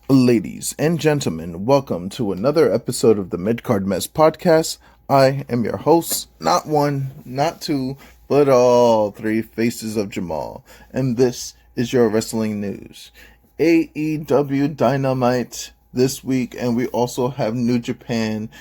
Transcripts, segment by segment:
Ladies and gentlemen, welcome to another episode of the Midcard Mess podcast. I am your host, not one, not two, but all three faces of Jamal, and this is your wrestling news. AEW Dynamite this week, and we also have New Japan,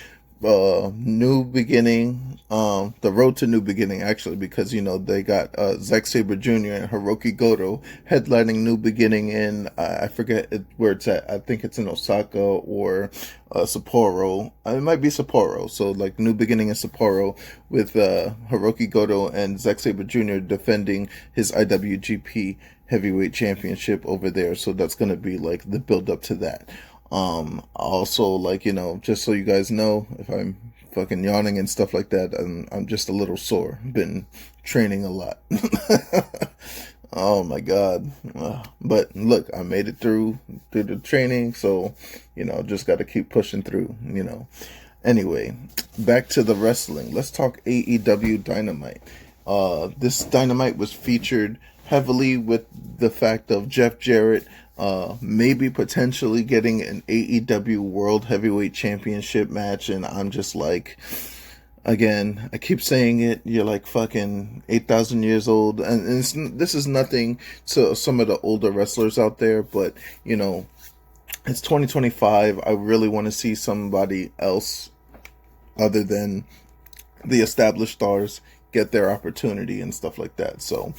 New Beginning, the road to New Beginning actually, because they got Zack Sabre Jr. and Hiroki Goto headlining New Beginning in I forget where it's at. I think it's in Osaka or Sapporo. It might be Sapporo. So like New Beginning in Sapporo with Hiroki Goto and Zack Sabre Jr. defending his IWGP Heavyweight Championship over there. So that's gonna be like the build up to that. Also, like, just so you guys know, if I'm fucking yawning and stuff like that, I'm just a little sore. Been training a lot. Oh my god. But look, I made it through the training, so, just got to keep pushing through, Anyway, back to the wrestling. Let's talk AEW Dynamite. This Dynamite was featured heavily with the fact of Jeff Jarrett maybe potentially getting an AEW World Heavyweight Championship match, and I'm just like, again, I keep saying it, you're like fucking 8,000 years old, and this is nothing to some of the older wrestlers out there, but, it's 2025, I really want to see somebody else other than the established stars get their opportunity and stuff like that. So,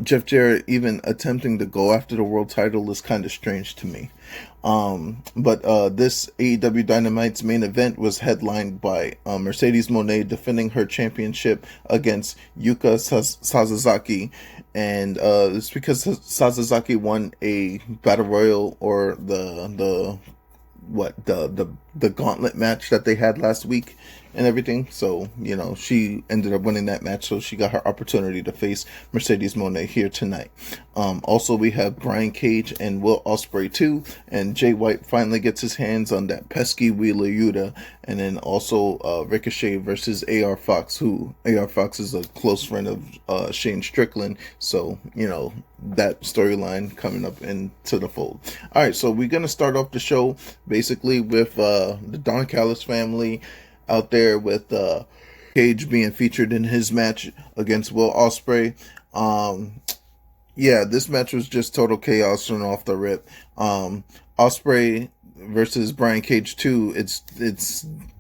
Jeff Jarrett even attempting to go after the world title is kind of strange to me. But this AEW Dynamite's main event was headlined by Mercedes Moné defending her championship against Yuka Sasazaki. And it's because Sasazaki won a battle royal, or the gauntlet match that they had last week and everything. So, she ended up winning that match, so she got her opportunity to face Mercedes Moné here tonight. Also, we have Brian Cage and Will Ospreay too, and Jay White finally gets his hands on that pesky Wheeler Yuta, and then also Ricochet versus AR Fox, who AR Fox is a close friend of Shane Strickland, so, that storyline coming up into the fold. Alright, so we're going to start off the show basically with the Don Callis family out there, with Cage being featured in his match against Will Ospreay. This match was just total chaos from off the rip. Ospreay versus Brian Cage 2,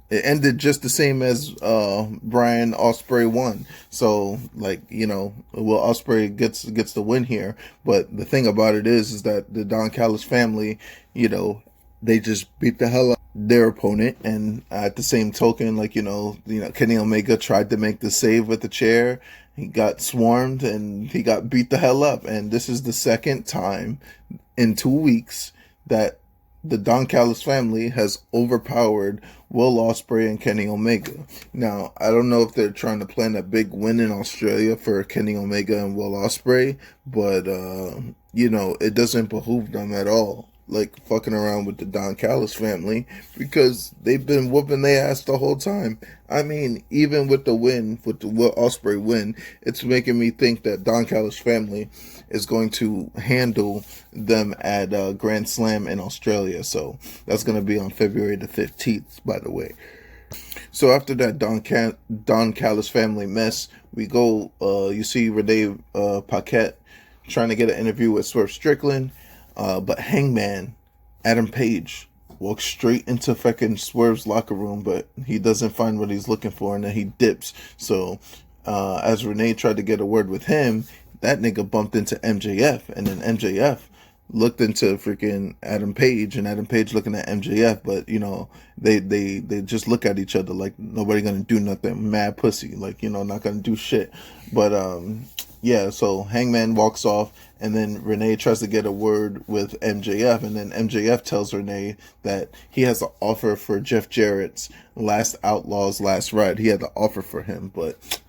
it ended just the same as Brian Ospreay won. So, like, Will Ospreay gets the win here. But the thing about it is that the Don Callis family, they just beat the hell out of their opponent. And at the same token, like, Kenny Omega tried to make the save with the chair. He got swarmed and he got beat the hell up. And this is the second time in 2 weeks that the Don Callis family has overpowered Will Ospreay and Kenny Omega. Now, I don't know if they're trying to plan a big win in Australia for Kenny Omega and Will Ospreay, but, it doesn't behoove them at all, like, fucking around with the Don Callis family, because they've been whooping their ass the whole time. I mean, even with the win, with the Will Ospreay win, it's making me think that Don Callis family is going to handle them at Grand Slam in Australia. So that's going to be on February the 15th, by the way. So after that Don Callis family mess, we go, you see Renee Paquette trying to get an interview with Swerve Strickland, but Hangman Adam Page walks straight into fucking Swerve's locker room, but he doesn't find what he's looking for, and then he dips. So as Renee tried to get a word with him, that nigga bumped into MJF, and then MJF looked into freaking Adam Page, and Adam Page looking at MJF, but they just look at each other like nobody gonna do nothing, mad pussy, like, not gonna do shit. But so Hangman walks off, and then Renee tries to get a word with MJF, and then MJF tells Renee that he has an offer for Jeff Jarrett's Last Outlaw's Last Ride. He had the offer for him, but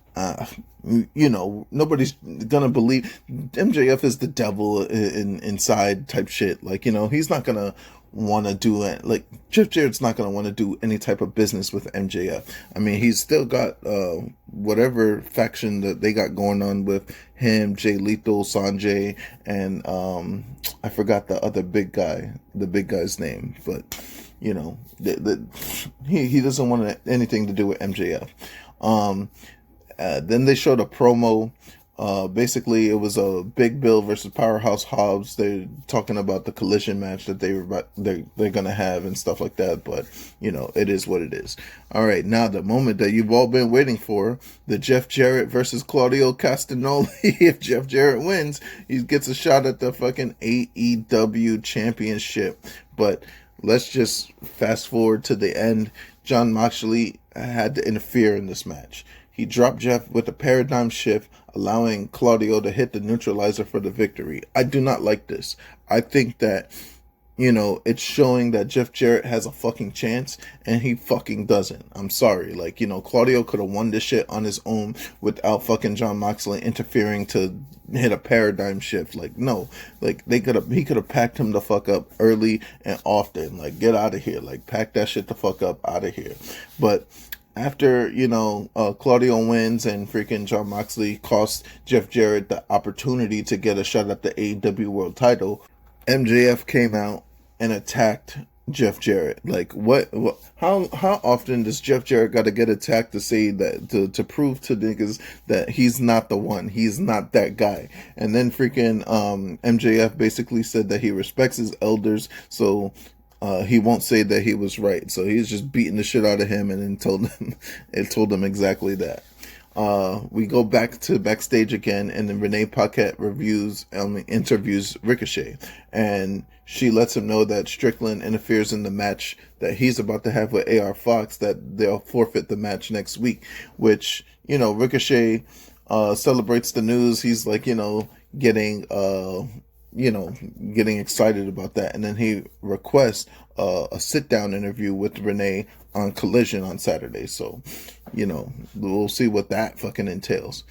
nobody's gonna believe. MJF is the devil inside type shit. Like, he's not gonna want to do it. Like, Jeff Jarrett's not going to want to do any type of business with MJF. I mean, he's still got whatever faction that they got going on with him, Jay Lethal, Sanjay, and I forgot the other big guy's name, but you know, he doesn't want anything to do with MJF. Then they showed a promo. Basically, it was a Big Bill versus Powerhouse Hobbs. They're talking about the collision match that they're gonna have and stuff like that. But you know, it is what it is. All right, now the moment that you've all been waiting for: the Jeff Jarrett versus Claudio Castagnoli. If Jeff Jarrett wins, he gets a shot at the fucking AEW championship. But let's just fast forward to the end. Jon Moxley had to interfere in this match. He dropped Jeff with a paradigm shift, allowing Claudio to hit the neutralizer for the victory. I do not like this. I think that, you know, it's showing that Jeff Jarrett has a fucking chance, and he fucking doesn't. I'm sorry. Like, you know, Claudio could have won this shit on his own without fucking Jon Moxley interfering to hit a paradigm shift. Like, no. Like, he could have packed him the fuck up early and often. Like, get out of here. Like, pack that shit the fuck up out of here. But after, you know, Claudio wins and freaking Jon Moxley costs Jeff Jarrett the opportunity to get a shot at the AEW World title, MJF came out and attacked Jeff Jarrett. Like, how often does Jeff Jarrett got to get attacked to say that, to prove to niggas that he's not the one, he's not that guy? And then freaking MJF basically said that he respects his elders, so he won't say that he was right. So he's just beating the shit out of him, and then told him exactly that. We go back to backstage again, and then Renee Paquette interviews Ricochet, and she lets him know that Strickland interferes in the match that he's about to have with AR Fox, that they'll forfeit the match next week. Which, you know, Ricochet celebrates the news. He's like, you know, getting excited about that. And then he requests a sit-down interview with Renee on Collision on Saturday. So, you know, we'll see what that fucking entails.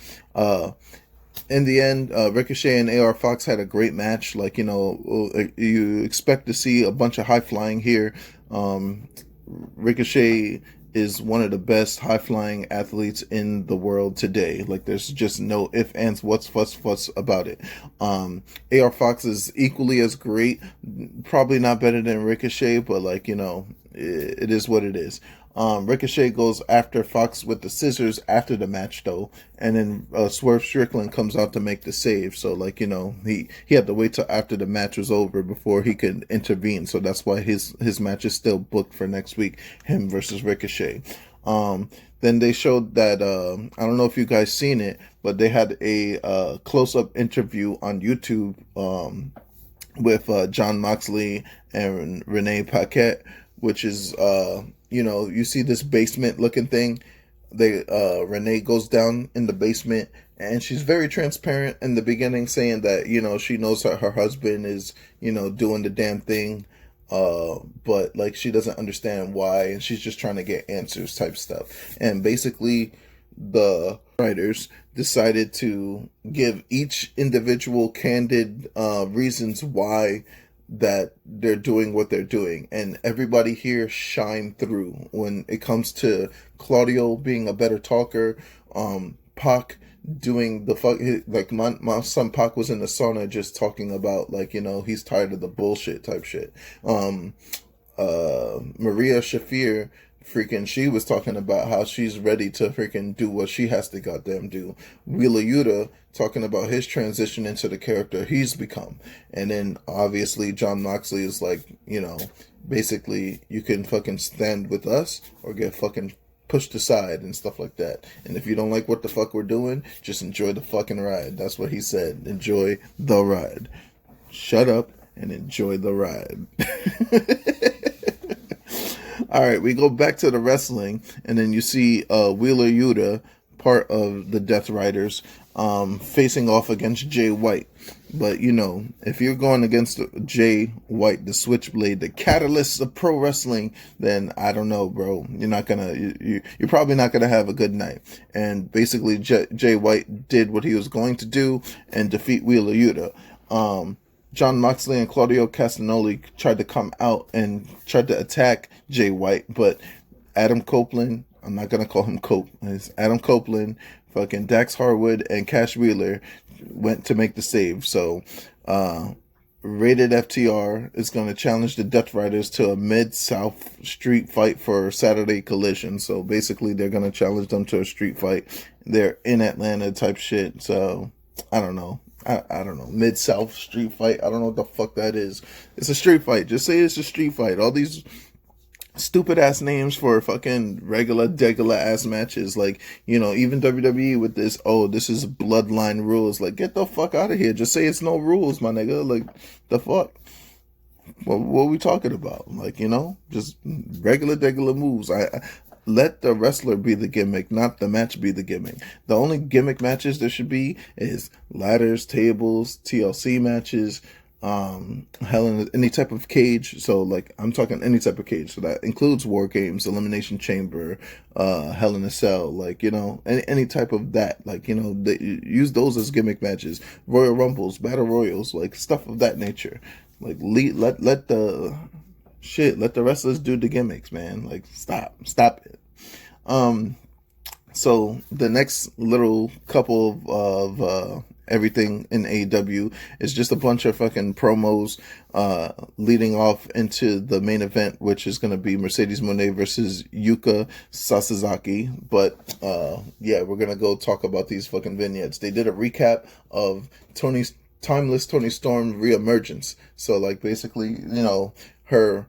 In the end, Ricochet and AR Fox had a great match. Like, you know, you expect to see a bunch of high flying here. Ricochet is one of the best high-flying athletes in the world today. Like, there's just no ifs, ands, what's, fuss about it. AR Fox is equally as great, probably not better than Ricochet, but, like, you know, it is what it is. Ricochet goes after Fox with the scissors after the match, though, and then Swerve Strickland comes out to make the save. So, like, you know, he had to wait till after the match was over before he could intervene. So that's why his match is still booked for next week, him versus Ricochet. Then they showed that, I don't know if you guys seen it, but they had a close-up interview on YouTube with Jon Moxley and Renee Paquette, which is, you know, you see this basement looking thing. Renee goes down in the basement, and she's very transparent in the beginning, saying that, you know, she knows that her husband is, you know, doing the damn thing, but like, she doesn't understand why, and she's just trying to get answers type stuff. And basically, the writers decided to give each individual candid reasons why that they're doing what they're doing, and everybody here shined through when it comes to Claudio being a better talker, Pac doing the fuck, like, my son Pac was in the sauna just talking about, like, you know, he's tired of the bullshit type shit. Maria Shafir, freaking, she was talking about how she's ready to freaking do what she has to goddamn do. Wheeler Yuta talking about his transition into the character he's become. And then obviously Jon Moxley is like, you know, basically, you can fucking stand with us or get fucking pushed aside and stuff like that. And if you don't like what the fuck we're doing, just enjoy the fucking ride. That's what he said. Enjoy the ride. Shut up and enjoy the ride. All right, we go back to the wrestling, and then you see Wheeler Yuta, part of the Death Riders, facing off against Jay White. But, you know, if you're going against Jay White, the Switchblade, the catalyst of pro wrestling, then I don't know, bro. You're probably not gonna have a good night. And basically, Jay White did what he was going to do and defeat Wheeler Yuta. John Moxley and Claudio Castagnoli tried to come out and tried to attack Jay White, but Adam Copeland, I'm not gonna call him Cope, it's Adam Copeland, fucking Dax Harwood, and Cash Wheeler went to make the save. So Rated FTR is going to challenge the Death Riders to a Mid-South street fight for Saturday Collision. So basically, they're going to challenge them to a street fight. They're in Atlanta type shit. So I don't know. I don't know. Mid-South street fight. I don't know what the fuck that is. It's a street fight. Just say it's a street fight. All these stupid ass names for fucking degular ass matches. Like, you know, even WWE with this, oh, this is bloodline rules. Like, get the fuck out of here. Just say it's no rules, my nigga. Like, the fuck? What are we talking about? Like, you know, just degular moves. I let the wrestler be the gimmick, not the match be the gimmick. The only gimmick matches there should be is ladders, tables, TLC matches, hell in any type of cage. So like I'm talking any type of cage. So that includes War Games, Elimination Chamber, Hell in a Cell, like, you know, any type of that. Like, you know, they use those as gimmick matches. Royal Rumbles, Battle Royals, like stuff of that nature. Like let the wrestlers do the gimmicks, man. Like stop it. So the next little couple of everything in AEW is just a bunch of fucking promos leading off into the main event, which is going to be Mercedes Moné versus Yuka Sasaki. But yeah, we're going to go talk about these fucking vignettes. They did a recap of Timeless Tony Storm reemergence. So like basically, you know, her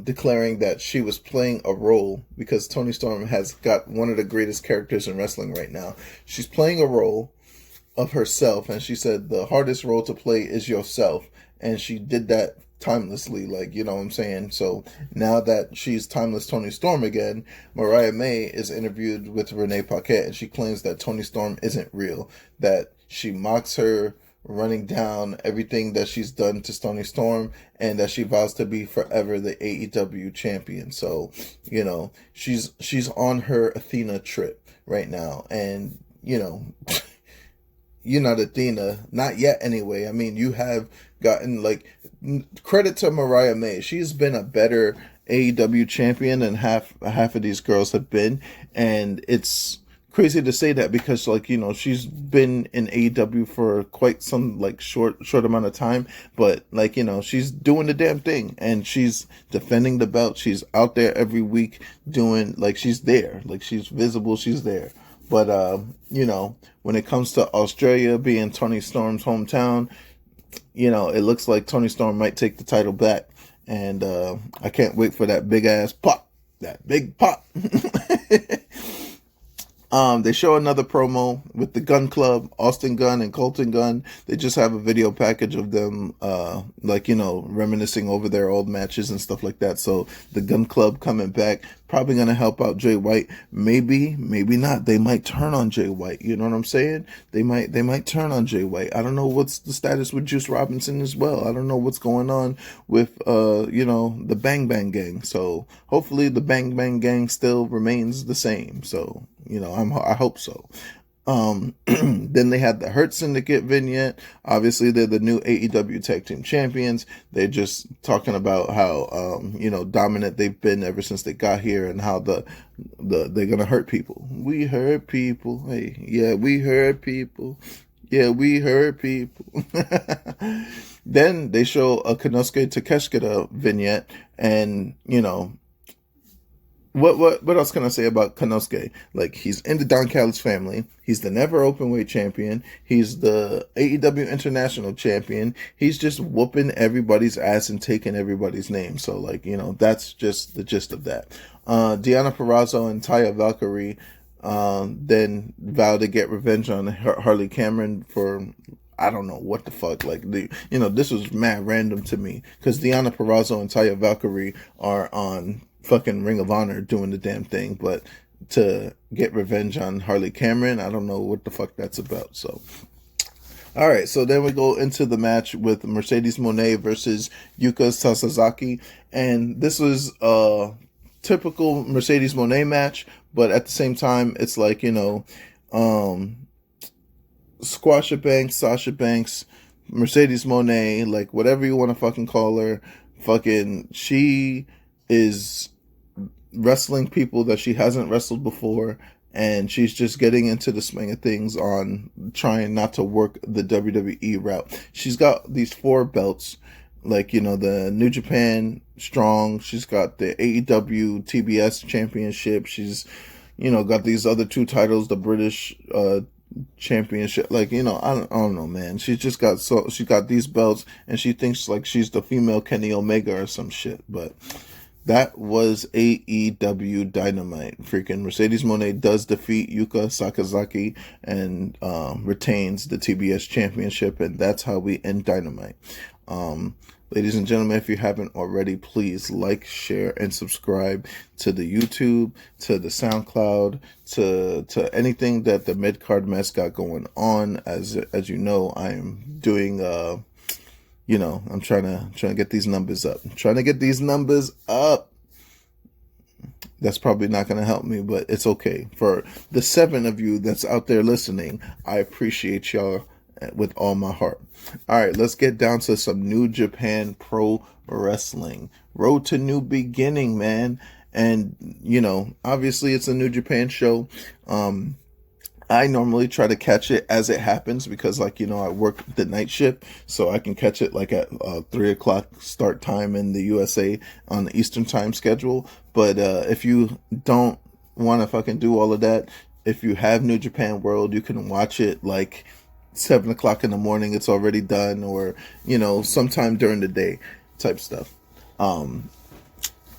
declaring that she was playing a role because Tony Storm has got one of the greatest characters in wrestling right now. She's playing a role of herself, and she said the hardest role to play is yourself, and she did that timelessly, like, you know what I'm saying. So now that she's Timeless Tony Storm again, Mariah May is interviewed with Renee Paquette, and she claims that Tony Storm isn't real, that she mocks her, running down everything that she's done to Tony Storm, and that she vows to be forever the AEW champion. So, you know, she's on her Athena trip right now, and, you know, you're not Athena, not yet anyway. I mean, you have gotten, like, credit to Mariah May. She's been a better AEW champion than half of these girls have been, and it's crazy to say that because, like, you know, she's been in AEW for quite some, like, short amount of time, but, like, you know, she's doing the damn thing, and she's defending the belt. She's out there every week doing, like, she's there, like, she's visible, she's there. But, you know, when it comes to Australia being Tony Storm's hometown, you know, it looks like Tony Storm might take the title back. And I can't wait for that big ass pop. That big pop. They show another promo with the Gun Club, Austin Gunn and Colton Gunn. They just have a video package of them, like, you know, reminiscing over their old matches and stuff like that. So the Gun Club coming back, probably going to help out Jay White. Maybe not. They might turn on Jay White. You know what I'm saying? They might turn on Jay White. I don't know what's the status with Juice Robinson as well. I don't know what's going on with, you know, the Bang Bang Gang. So hopefully the Bang Bang Gang still remains the same. So, you know, I hope so. Then they had the Hurt Syndicate vignette. Obviously, they're the new AEW Tag Team Champions. They're just talking about how, you know, dominant they've been ever since they got here, and how they're gonna hurt people. We hurt people. Hey, yeah, we hurt people. Yeah, we hurt people. Then they show a Konosuke Takeshita vignette, and, you know, what else can I say about Konosuke? Like, he's in the Don Callis family. He's the never openweight champion. He's the AEW International champion. He's just whooping everybody's ass and taking everybody's name. So, like, you know, that's just the gist of that. Deonna Purrazzo and Taya Valkyrie then vow to get revenge on Harley Cameron for, I don't know what the fuck. Like, you know, this was mad random to me because Deonna Purrazzo and Taya Valkyrie are on fucking Ring of Honor doing the damn thing, but to get revenge on Harley Cameron, I don't know what the fuck that's about. So, all right, so then we go into the match with Mercedes Moné versus Yuka Sasaki, and this was a typical Mercedes Moné match, but at the same time, it's like, you know, Sasha Banks Mercedes Moné, like whatever you want to fucking call her, fucking she is wrestling people that she hasn't wrestled before, and she's just getting into the swing of things on trying not to work the WWE route. She's got these 4 belts, like, you know, the New Japan Strong, she's got the AEW TBS Championship, she's, you know, got these other 2 titles, the British championship, like, you know, I don't know, man. She's just got, so she got these belts, and she thinks like she's the female Kenny Omega or some shit. But that was AEW Dynamite. Freaking Mercedes Moné does defeat Yuka Sakazaki and retains the TBS championship, and that's how we end Dynamite. Ladies and gentlemen, if you haven't already, please like, share, and subscribe to the YouTube, to the SoundCloud, to anything that the Midcard Mess got going on. As you know, I am doing you know, I'm trying to get these numbers up. I'm trying to get these numbers up. That's probably not going to help me, but it's okay. For the 7 of you that's out there listening, I appreciate y'all with all my heart. All right, let's get down to some New Japan Pro Wrestling. Road to New Beginning, man. And, you know, obviously it's a New Japan show. I normally try to catch it as it happens because, like, you know, I work the night shift, so I can catch it like at 3 o'clock start time in the USA on the Eastern time schedule. But if you don't want to fucking do all of that, if you have New Japan World, you can watch it like 7 o'clock in the morning. It's already done, or, you know, sometime during the day type stuff.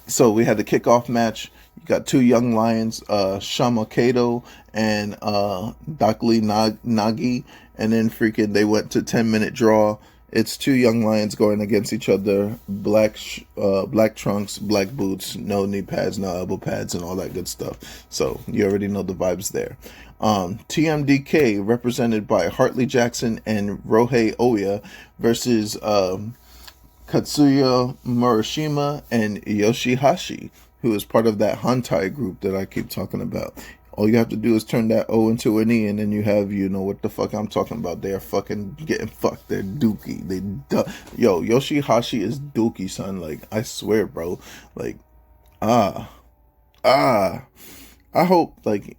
So we had the kickoff match. You got 2 young lions, Shama Kato and Dakli Nagi, and then freaking they went to 10-minute draw. It's 2 young lions going against each other. Black trunks, black boots, no knee pads, no elbow pads, and all that good stuff. So you already know the vibes there. TMDK represented by Hartley Jackson and Ryohei Oya versus Katsuya Murashima and Yoshihashi, who is part of that Hantai group that I keep talking about. All you have to do is turn that O into an E, and then you have, you know what the fuck I'm talking about. They're fucking getting fucked. They're dookie. Yo, Yoshihashi is dookie, son. Like, I swear, bro. Like, I hope, like,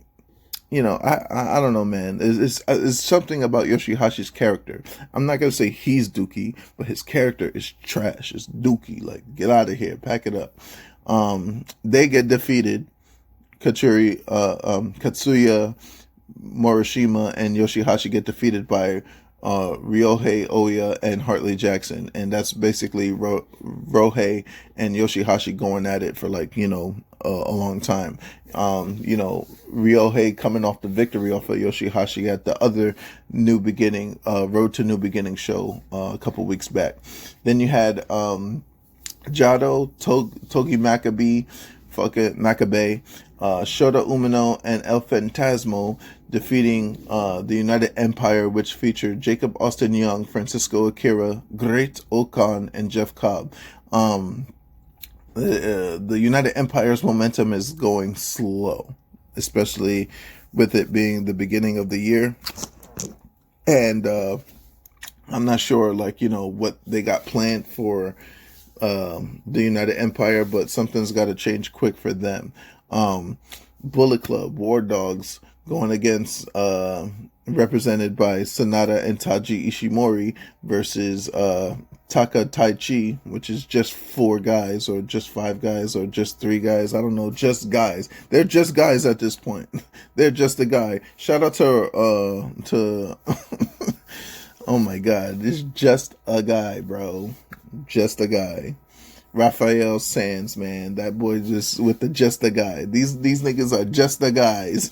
you know, I don't know, man. It's something about Yoshihashi's character. I'm not gonna say he's dookie, but his character is trash. It's dookie. Like, get out of here. Pack it up. They get defeated. Katsuya Morishima and Yoshihashi get defeated by Ryohei Oya and Hartley Jackson, and that's basically Ryohei and Yoshihashi going at it for, like, you know, a long time. You know, Ryohei coming off the victory off of Yoshihashi at the other New Beginning, Road to New Beginning show a couple weeks back. Then you had Jado, Togi Makabe, Shota Umino, and El Fantasmo defeating the United Empire, which featured Jacob Austin Young, Francisco Akira, Great Okan, and Jeff Cobb. The United Empire's momentum is going slow, especially with it being the beginning of the year. And I'm not sure, like, you know, what they got planned for the United Empire, but something's got to change quick for them. Bullet Club, War Dogs, going against, represented by Sanada and Taji Ishimori versus Taka Taichi, which is just 4 guys, or just 5 guys, or just 3 guys. I don't know, just guys. They're just guys at this point. They're just a guy. Shout out to oh my god, it's just a guy, bro. Just a guy. Raphael Sands, man, that boy just with the just a guy. These niggas are just the guys.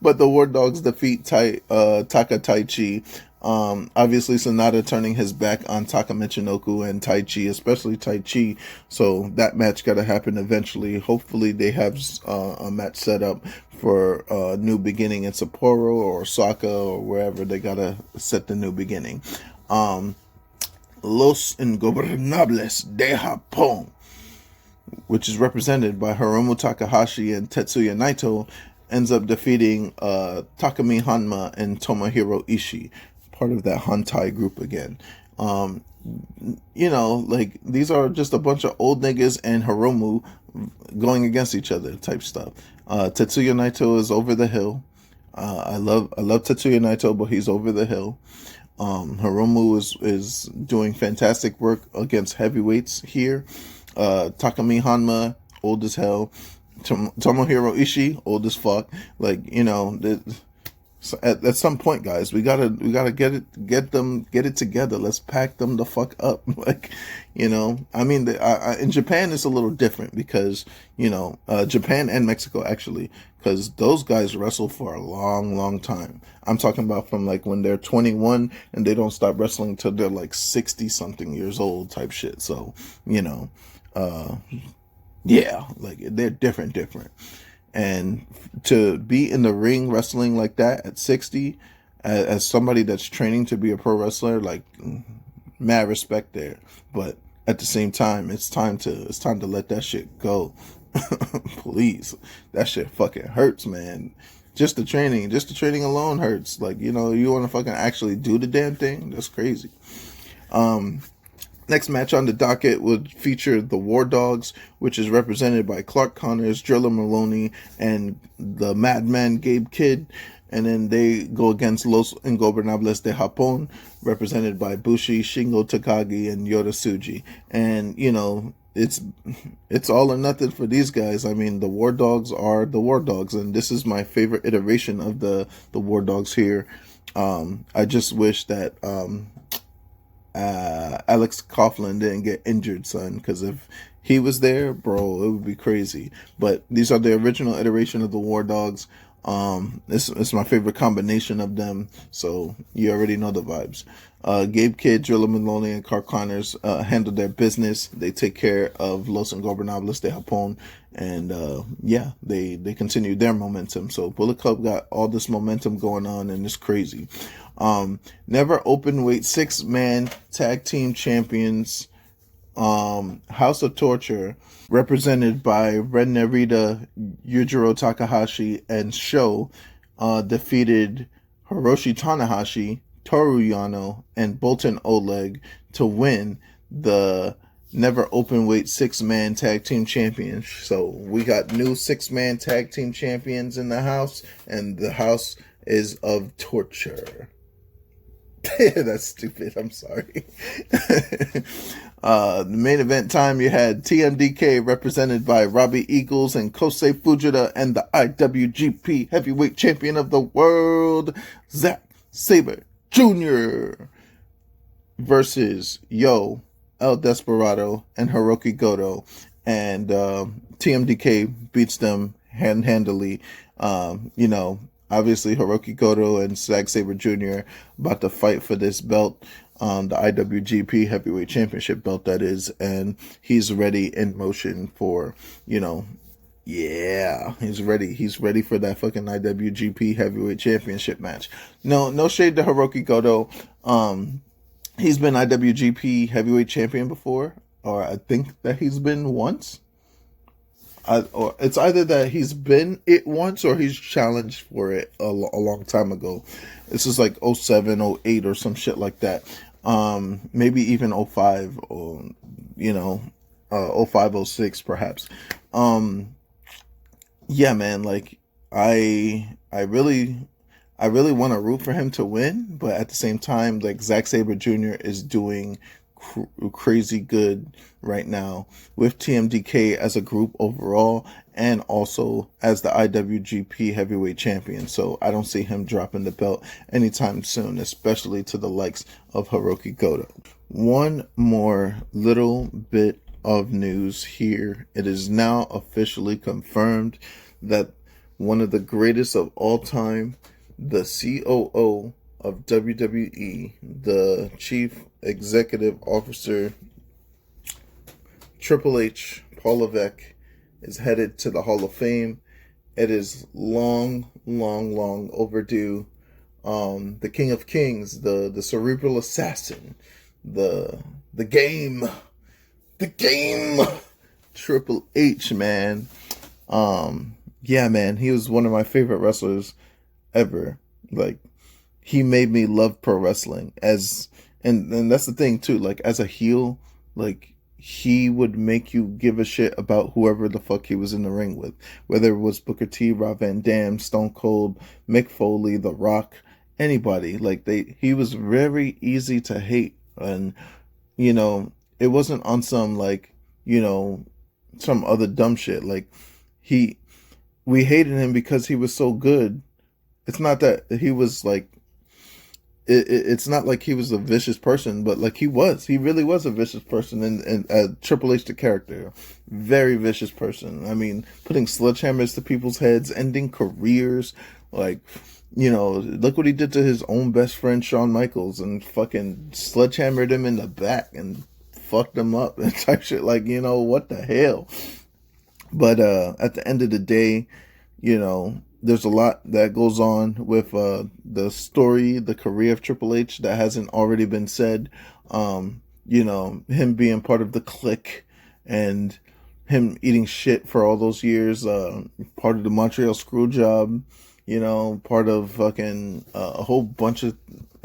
But the War Dogs defeat Taka Taichi. Obviously Sonata turning his back on Taka Michinoku and Taichi, especially Taichi. So that match got to happen eventually. Hopefully they have a match set up for New Beginning in Sapporo or Osaka or wherever. They got to set the New Beginning. Los Ingobernables de Japón, which is represented by Hiromu Takahashi and Tetsuya Naito, ends up defeating Takumi Hanma and Tomohiro Ishii, part of that Hantai group again. Like these are just a bunch of old niggas and Hiromu going against each other type stuff. Tetsuya Naito is over the hill. I love Tetsuya Naito, but he's over the hill. Hiromu is doing fantastic work against heavyweights here. Takami Hanma, old as hell. Tomohiro Ishii, old as fuck. Like, so at some point, guys, we gotta get it together. Let's pack them the fuck up. Like, I mean, in Japan it's a little different because Japan and Mexico actually, because those guys wrestle for a long time. I'm talking about from like when they're 21 and they don't stop wrestling till they're like 60 something years old type shit. So yeah, like they're different. And to be in the ring wrestling like that at 60, as somebody that's training to be a pro wrestler, like mad respect there. But at the same time, it's time to let that shit go. Please, that shit fucking hurts, man. Just the training alone hurts. Like, you want to fucking actually do the damn thing? That's crazy. Next match on the docket would feature the War Dogs, which is represented by Clark Connors, Drilla Maloney, and the Madman Gabe Kidd. And then they go against Los Ingobernables de Japón, represented by Bushi, Shingo Takagi, and Yota Tsuji. And, it's all or nothing for these guys. I mean, the War Dogs are the War Dogs, and this is my favorite iteration of the War Dogs here. I just wish that Alex Coughlin didn't get injured, son, because if he was there, bro, it would be crazy. But these are the original iteration of the War Dogs. It's my favorite combination of them, so you already know the vibes. Gabe Kidd, Drilla Maloney, and Clark Connors handle their business. They take care of Los Ingobernables de Japón, and they continue their momentum. So Bullet Club got all this momentum going on, and it's crazy. Never open weight 6-man tag team champions, House of Torture, represented by Ren Narita, Yujiro Takahashi, and Sho, defeated Hiroshi Tanahashi, Toru Yano, and Bolton Oleg to win the Never Openweight 6-man tag team champions. So we got new 6-man tag team champions in the house, and the house is of torture. That's stupid. I'm sorry. The main event time, you had TMDK represented by Robbie Eagles and Kosei Fujita, and the IWGP Heavyweight Champion of the World, Zack Sabre Jr. versus Yo, El Desperado, and Hiroki Goto. And TMDK beats them handily. Obviously, Hiroki Goto and Zack Sabre Jr. about to fight for this belt, the IWGP Heavyweight Championship belt, that is, and he's ready in motion for, he's ready. He's ready for that fucking IWGP Heavyweight Championship match. No shade to Hiroki Goto. He's been IWGP Heavyweight Champion before, or I think that he's been once. Or it's either that he's been it once or he's challenged for it a long time ago. This is like 07, 08 or some shit like that. Maybe even 05 or 05, 06 perhaps. Yeah, man, like I really want to root for him to win, but at the same time, like, Zack Sabre Jr. is doing crazy good right now with TMDK as a group overall, and also as the IWGP Heavyweight Champion. So I don't see him dropping the belt anytime soon, especially to the likes of Hiroki Goto. One more little bit of news here. It is now officially confirmed that one of the greatest of all time, the COO of WWE, the Chief Executive Officer, Triple H, Paul Levesque, is headed to the Hall of Fame. It is long overdue. The King of Kings, the cerebral assassin, the game, Triple H, man. Yeah, man, he was one of my favorite wrestlers ever. Like, he made me love pro wrestling and that's the thing too. Like as a heel, like he would make you give a shit about whoever the fuck he was in the ring with, whether it was Booker T, Rob Van Dam, Stone Cold, Mick Foley, The Rock, anybody. Like he was very easy to hate, and you know, it wasn't on some like, you know, some other dumb shit. Like he, we hated him because he was so good. It's not that he was like, it's not like he was a vicious person, but like he really was a vicious person, and Triple H the character, very vicious person. I mean, putting sledgehammers to people's heads, ending careers, like, you know, look what he did to his own best friend Shawn Michaels, and fucking sledgehammered him in the back and fucked him up and type shit. Like, you know, what the hell? But at the end of the day, you know, there's a lot that goes on with the story, the career of Triple H that hasn't already been said. You know, him being part of the clique and him eating shit for all those years, part of the Montreal Screwjob, you know, part of fucking a whole bunch of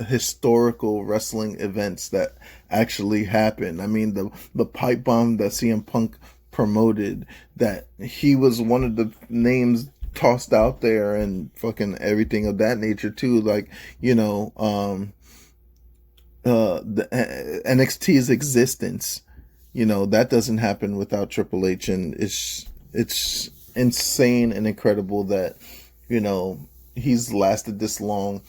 historical wrestling events that actually happened. I mean, the pipe bomb that CM Punk promoted, that he was one of the names tossed out there, and fucking everything of that nature too. Like, you know, the NXT's existence, you know, that doesn't happen without Triple H, and it's insane and incredible that, you know, he's lasted this long.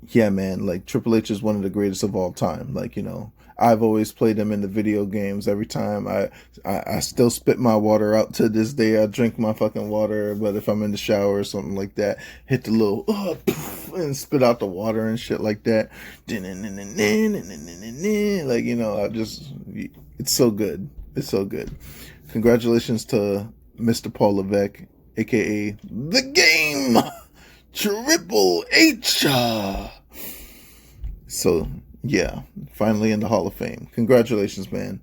Yeah, man, like Triple H is one of the greatest of all time. Like, you know, I've always played him in the video games. Every time I still spit my water out to this day. I drink my fucking water, but if I'm in the shower or something like that, hit the little and spit out the water and shit like that. Like, you know, it's so good. It's so good. Congratulations to Mr. Paul Levesque, aka The Game, Triple H. So, yeah, finally in the Hall of Fame. Congratulations, man.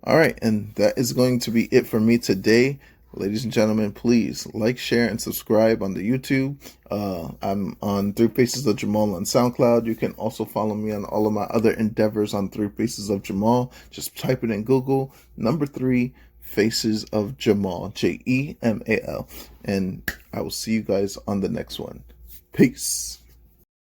All right, and that is going to be it for me today. Ladies and gentlemen, please like, share, and subscribe on the YouTube. I'm on Three Faces of Jamal on SoundCloud. You can also follow me on all of my other endeavors on Three Faces of Jamal. Just type it in Google, number 3 Faces of Jamal, Jemal. And I will see you guys on the next one. Peace.